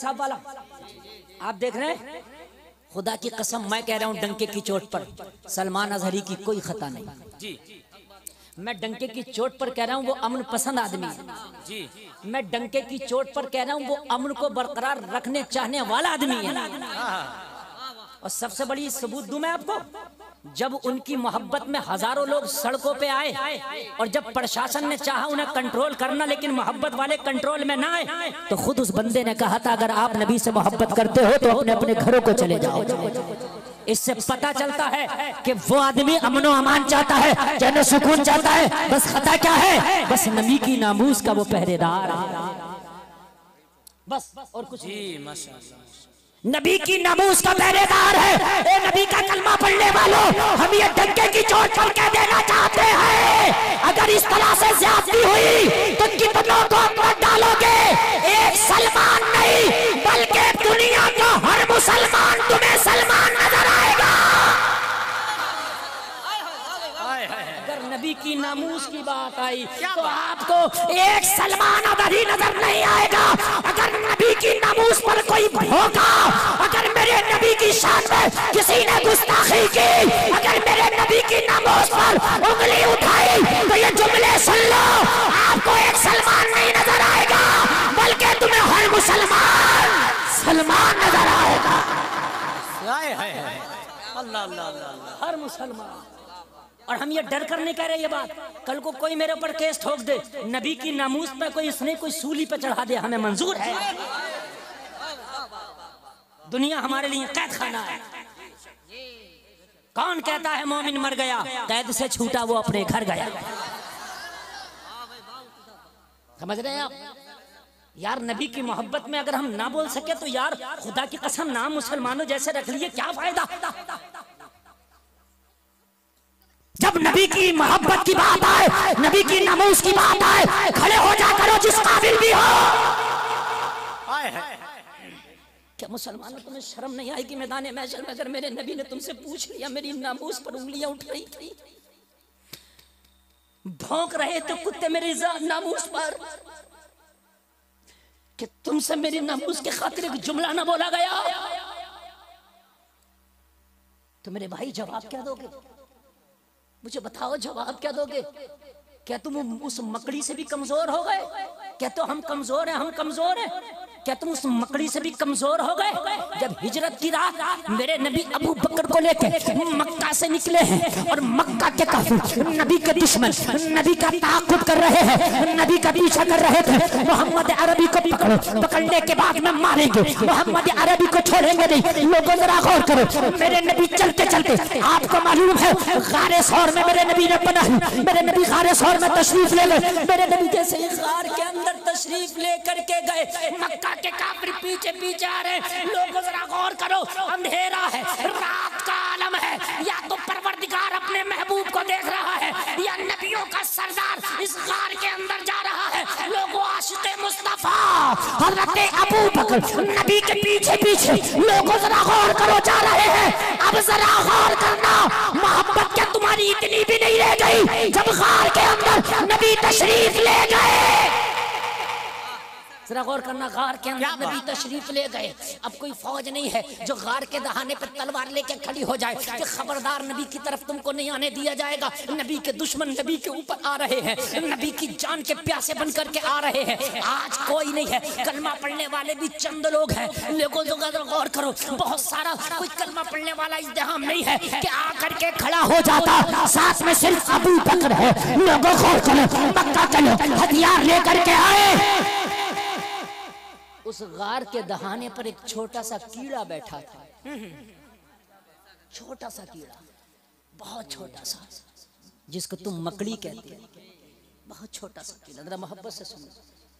साहब वाला आप देख रहे हैं, खुदा की कसम मैं कह रहा हूं डंके की चोट पर सलमान अजहरी की कोई खता नहीं जी। मैं डंके की चोट पर कह रहा हूं वो अमन पसंद आदमी है जी। मैं डंके की चोट पर कह रहा हूं वो अमन को बरकरार रखने चाहने वाला आदमी है। और सबसे बड़ी सबूत दूं मैं आपको, जब उनकी मोहब्बत में हजारों लोग सड़कों पे आए और जब प्रशासन ने चाहा उन्हें कंट्रोल करना लेकिन मोहब्बत वाले कंट्रोल में ना आए, तो खुद उस बंदे ने कहा था अगर आप नबी से मोहब्बत करते हो तो अपने अपने घरों को चले जाओ। इससे पता चलता है कि वो आदमी अमनो अमान चाहता है, चैन सुकून चाहता है। बस खता क्या है, बस नबी की नामूस का वो पहरेदार है, बस और कुछ नहीं। नबी की नामूस का पहरेदार है। ए नबी का कलमा पढ़ने वालों, हम ये डंके की चोट पर कह देना चाहते हैं अगर इस तरह से ज्यादती हुई तो कितनों को मत डालोगे। एक सलमान नहीं बल्कि दुनिया का हर मुसलमान तुम्हें सलमान नजर आएगा। अगर नबी की नामूस की बात आई तो आपको एक सलमान अदरी नजर नहीं आएगा। अगर नबी की नामूस पर कोई भोंका, अगर मेरे नबी की शान में किसी ने गुस्ताखी की, अगर मेरे नबी की नामूस पर उंगली उठाई तो ये जुमले सुन लो, आपको एक सलमान नहीं नजर आएगा बल्कि तुम्हें हर मुसलमान सलमान नजर आएगा। अल्लाह अल्लाह, हर मुसलमान। और हम ये डर कर नहीं कह रहे ये बात, कल को कोई मेरे ऊपर केस ठोक दे, नबी की नामूस पे कोई इसने कोई सूली पे चढ़ा दे, हमें मंजूर है। दुनिया हमारे लिए कैद खाना है। कौन कहता है मोमिन मर गया, कैद से छूटा वो अपने घर गया। समझ रहे हैं आप यार, नबी की मोहब्बत में अगर हम ना बोल सके तो यार खुदा की कसम नाम मुसलमानों जैसे रख लिए, क्या फायदा। जब नबी की मोहब्बत की बात आए, नबी की नामूस की बात आए, खड़े हो जा करो जिस काबिल भी हो। क्या मुसलमानों तुम्हें शर्म नहीं आएगी मैदान महशर में अगर मेरे नबी ने तुमसे पूछ लिया, मेरी नामूस पर उंगलियां उठ रही थी, भौंक रहे तो कुत्ते मेरी नामूस पर, कि तुमसे मेरी नामूस के खातिर एक जुमला ना बोला गया, तो मेरे भाई जवाब क्या दोगे? मुझे बताओ जवाब क्या दोगे? क्या तुम उस मकड़ी से भी कमजोर हो गए? क्या तो हम कमजोर हैं, हम कमजोर हैं? क्या तुम उस मकड़ी से भी कमजोर हो गए? जब हिजरत की रात मेरे नबी अबू बकर को लेके मक्का से निकले हैं और मक्का के काफिर नबी के दुश्मन नबी का ताक़ुब कर रहे हैं, नबी का पीछा कर रहे थे, मोहम्मद अरबी को पकड़ो, पकड़ने के बाद में मारेंगे, मोहम्मद अरबी को छोड़ेंगे नहीं। लोगों जरा गौर करो, मेरे नबी चलते चलते, आपको मालूम है गारे सौर में मेरे नबी ने पनाह, मेरे नबी गारे सौर में तशरीफ ले गए। मेरे नबी जैसे ही गार के अंदर तशरीफ लेकर के गए, मक्का के काफिर पीछे पीछे आ रहे। लोगों जरा गौर करो, अंधेरा है, रात का आलम है, या तो परवरदिगार अपने महबूब को देख रहा है या नबियों का सरदार इस गार के अंदर जा रहा है। लोगों आशिक़े मुस्तफा हज़रत अबू बकर नबी के पीछे पीछे, लोगों जरा गौर करो जा रहे हैं। अब जरा गौर करना, मोहब्बत क्या तुम्हारी इतनी भी नहीं रह गई जब गार के अंदर नबी तशरीफ ले गए? जरा गौर करना, गार के अंदर नबी तशरीफ ले गए। अब कोई फौज नहीं है जो गार के दहाने पे तलवार लेके खड़ी हो जाए कि खबरदार नबी की तरफ तुमको नहीं आने दिया जाएगा। नबी के दुश्मन नबी के ऊपर आ रहे हैं, नबी की जान के प्यासे बन करके आ रहे हैं। आज कोई नहीं है, कलमा पढ़ने वाले भी चंद लोग हैं। लोगों गौर करो, बहुत सारा कोई कलमा पढ़ने वाला इज्तिहाम नहीं है कि आकर के खड़ा हो जाता, साथ में सिर्फ अबू बकर है। लोगों गौर करो, मक्का चलो, हथियार लेकर के आए। उस गार के दहाने पर एक छोटा सा कीड़ा बैठा था, छोटा सा कीड़ा, बहुत छोटा सा, जिसको तुम मकड़ी कहते हो, बहुत छोटा सा कीड़ा। जरा मोहब्बत से सुनो,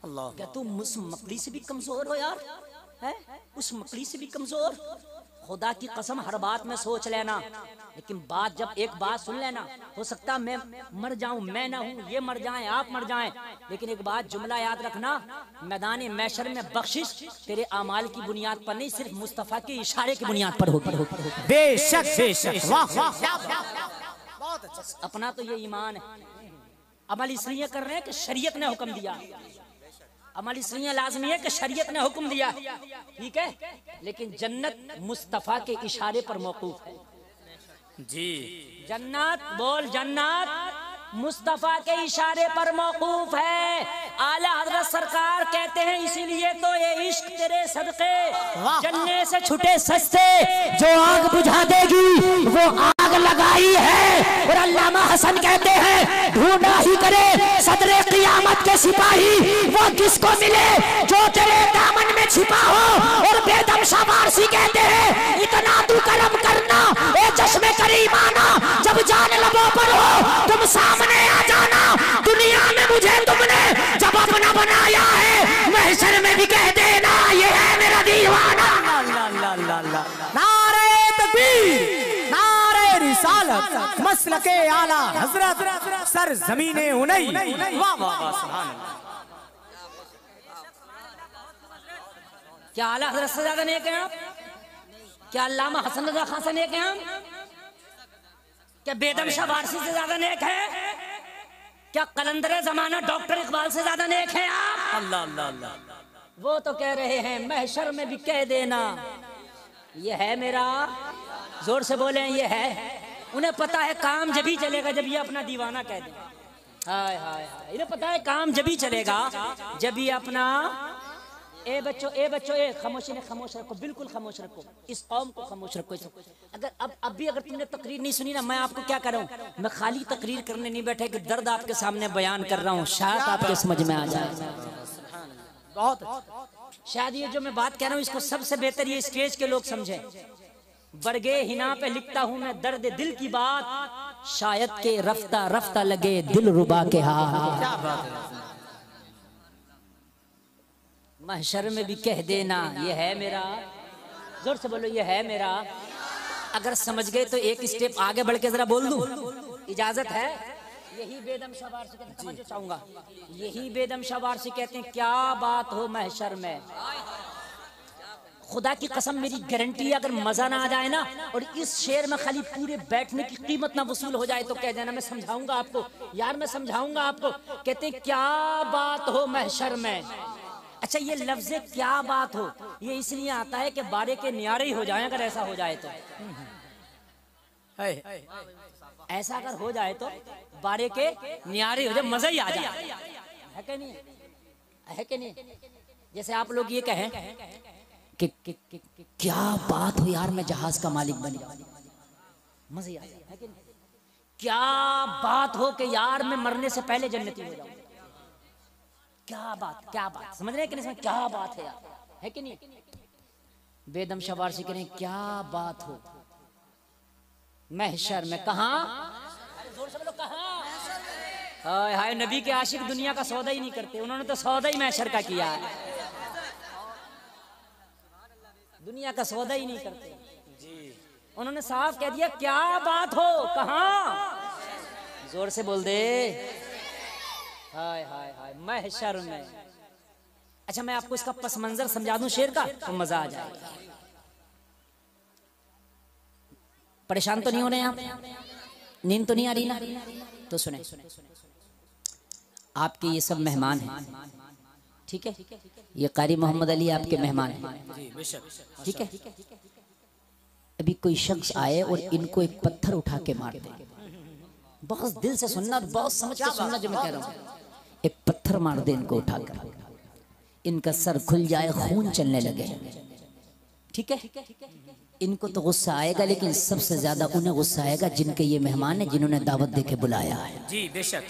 अल्लाह, क्या तुम उस मकड़ी से भी कमजोर हो यार? है उस मकड़ी से भी कमजोर? खुदा की कसम हर बात में सोच लेना, लेकिन बात जब एक बात सुन लेना, हो सकता मैं मर जाऊं, मैं ना हूं, ये मर जाएं, आप मर जाएं, लेकिन एक बात जुमला याद रखना, मैदान महशर में बख्शिश तेरे अमाल की बुनियाद पर नहीं, सिर्फ मुस्तफा के इशारे की बुनियाद पर होगी। बेशक बेशक, वाह बहुत अच्छा। अपना तो ये ईमान है, अमल इसलिए कर रहे हैं कि शरीयत ने हुक्म दिया। अमल इसलिए लाजमी है कि शरीयत ने हुक्म दिया, ठीक है, लेकिन जन्नत मुस्तफा के इशारे पर मौकूफ है जी। जन्नत बोल, जन्नत मुस्तफा के इशारे पर मौकूफ है। आला हजरत सरकार कहते हैं इसीलिए तो ये इश्क तेरे सदके जलने से छुटे सस्ते, जो आग बुझा देगी वो आग लगाई है। और अल्लामा हसन कहते हैं ढूंढा ही करे सदरे क़ियामत के सिपाही, वो किसको मिले जो तेरे दामन में छिपा हो। और बेदम शाह वारसी कहते हैं इतना तू करम करना ए चश्मे करीमाना, जब जान लबों पर हो तुम सामने आ जाना। दुनिया में मुझे तुमने जब अपना बनाया है, महशर में भी कह देना ये है मेरा दीवाना। नारे तकबीर, नारे रिसालत, मसलके आला हजरत, सर ज़मीने उनई। वाह वाह सुभान अल्लाह। क्या आला हजरत से ज्यादा नेक हैं आप? क्या अल्लामा हसन रज़ा खान से नेक हैं हम? क्या बेदम शाह वारसी से ज्यादा नेक है? क्या कलंदर जमाना डॉक्टर इकबाल से ज्यादा नेक है आप? अल्लाह अल्लाह अल्लाह। वो तो कह रहे हैं महशर में भी कह देना ये है मेरा, जोर से बोले ये है। उन्हें पता है काम जब ही चलेगा जब ये अपना दीवाना कह दे। हाय हाय हाय, इन्हें पता है काम जब ही चलेगा जब ये अपना ए बच्चों ए खामोशी ने खामोश रखो, बिल्कुल खामोश रखो, इस कौम को खामोश रखो। अगर अब भी अगर तुमने तकरीर नहीं सुनी ना, मैं आपको क्या कर रहा हूँ, मैं खाली तकरीर करने नहीं बैठा कि दर्द आपके सामने बयान कर रहा हूँ, शायद आपके समझ में आ जाए। बहुत शायद ये जो मैं बात कह रहा हूँ इसको सबसे बेहतर ये स्टेज के लोग समझे। बरगे हिना पे लिखता हूँ मैं दर्द दिल की बात, शायद के रफ्ता रफ्ता लगे दिल रुबा के हाथ। महशर में भी कह देना ये है मेरा, जोर से बोलो ये है मेरा। अगर समझ गए तो एक स्टेप आगे बढ़ के जरा बोल दूं, इजाजत है? यही बेदम शाह वारसी कहते हैं, समझो चाहूंगा, यही बेदम शाह वारसी कहते हैं क्या बात हो महशर में। खुदा की कसम मेरी गारंटी है अगर मजा ना आ जाए ना और इस शेर में खाली पूरे बैठने की कीमत ना वसूल हो जाए तो कह देना मैं समझाऊंगा आपको, यार मैं समझाऊंगा आपको। कहते हैं क्या बात हो महशर में। अच्छा ये लफ्ज़ क्या बात हो ये इसलिए आता है कि बारे के न्यारे ही हो जाए। अगर ऐसा हो जाए तो ऐसा अगर हो जाए तो बारे के न्यारे हो जाए, मजा ही आ जाए, है कि नहीं? है कि नहीं? जैसे आप लोग ये कहें कि क्या बात हो यार मैं जहाज का मालिक बन गया, मजा ही आ जाए, है कि नहीं? क्या बात हो कि यार मैं मरने से पहले जन्नती हो जाऊं, क्या बात, समझ रहे हैं कि नहीं? क्या बात है यार, है कि नहीं? बेदम शाह वारसी करें क्या बात हो महशर में। कहां? जोर से बोलो कहां? हाय हाय, नबी के आशिक दुनिया का सौदा ही नहीं करते, उन्होंने तो सौदा ही महशर का किया है, दुनिया का सौदा ही नहीं करते जी। उन्होंने साफ कह दिया क्या बात हो कहां, जोर से बोल दे। हाय हाय हाय, महशर में। अच्छा मैं आपको इसका पस मंजर समझा दूं शेर का तो मजा आ जाएगा। परेशान तो नहीं हो रहे हैं आप? नींद तो नहीं आ रही ना? तो सुने, आपके ये सब मेहमान हैं, ठीक है? ये कारी मोहम्मद अली आपके मेहमान हैं, ठीक है? अभी कोई शख्स आए और इनको एक पत्थर उठा के मार दे, बहुत दिल से सुनना, बहुत समझ के सुनना जो मैं कह रहा हूँ। एक पत्थर मार दे इनको उठाकर, इनका सर खुल जाए, खून चलने लगे, ठीक है? इनको तो गुस्सा आएगा, लेकिन सबसे ज्यादा उन्हें गुस्सा आएगा जिनके ये मेहमान है, जिन्होंने दावत देके बुलाया है। जी बेशक,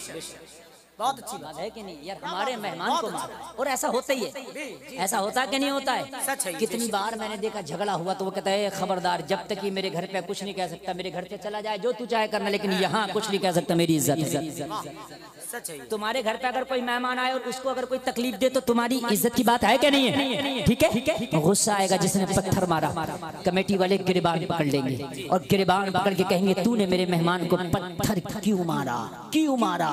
बहुत अच्छी बात है कि नहीं यार, हमारे मेहमान को मार। और ऐसा होता ही है, ऐसा होता कि नहीं होता है? सच है। कितनी बार मैंने देखा झगड़ा हुआ तो वो कहता है खबरदार, जब तक ये मेरे घर पे कुछ नहीं कह सकता, मेरे घर पे चला जाए जो तू चाहे करना, लेकिन यहाँ कुछ नहीं कह सकता, मेरी इज्जत। तुम्हारे घर पे अगर कोई मेहमान आए और उसको अगर कोई तकलीफ दे तो तुम्हारी इज्जत की बात है क्या नहीं है? ठीक है? गुस्सा आएगा जिसने पत्थर मारा, कमेटी वाले गिरबान पकड़ लेंगे और गिरबान पकड़ के कहेंगे तूने मेरे मेहमान को पत्थर क्यों मारा, क्यों मारा?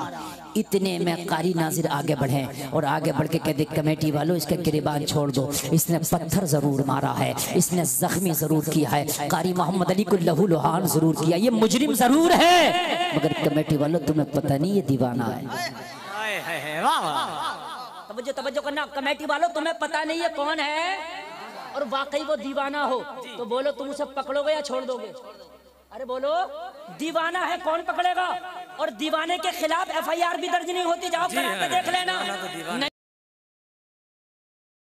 इतने में कारी नाजिर आगे बढ़े और आगे बढ़ के कह दे कमेटी वालों इसका गिरबान छोड़ दो, इसने पत्थर जरूर मारा है, इसने जख्मी जरूर किया है, कारी मोहम्मद अली को लहू लुहान जरूर किया, ये मुजरिम जरूर है, मगर कमेटी वालों तुम्हें पता नहीं ये दीवाना है। तवज्जो करना, कमेटी वालों तुम्हें पता नहीं है कौन है और वाकई वो दीवाना हो तो बोलो तुम उसे पकड़ोगे या छोड़ दोगे? अरे बोलो, दीवाना है कौन पकड़ेगा? और दीवाने के खिलाफ FIR भी दर्ज नहीं होती, जाओ करा के देख लेना।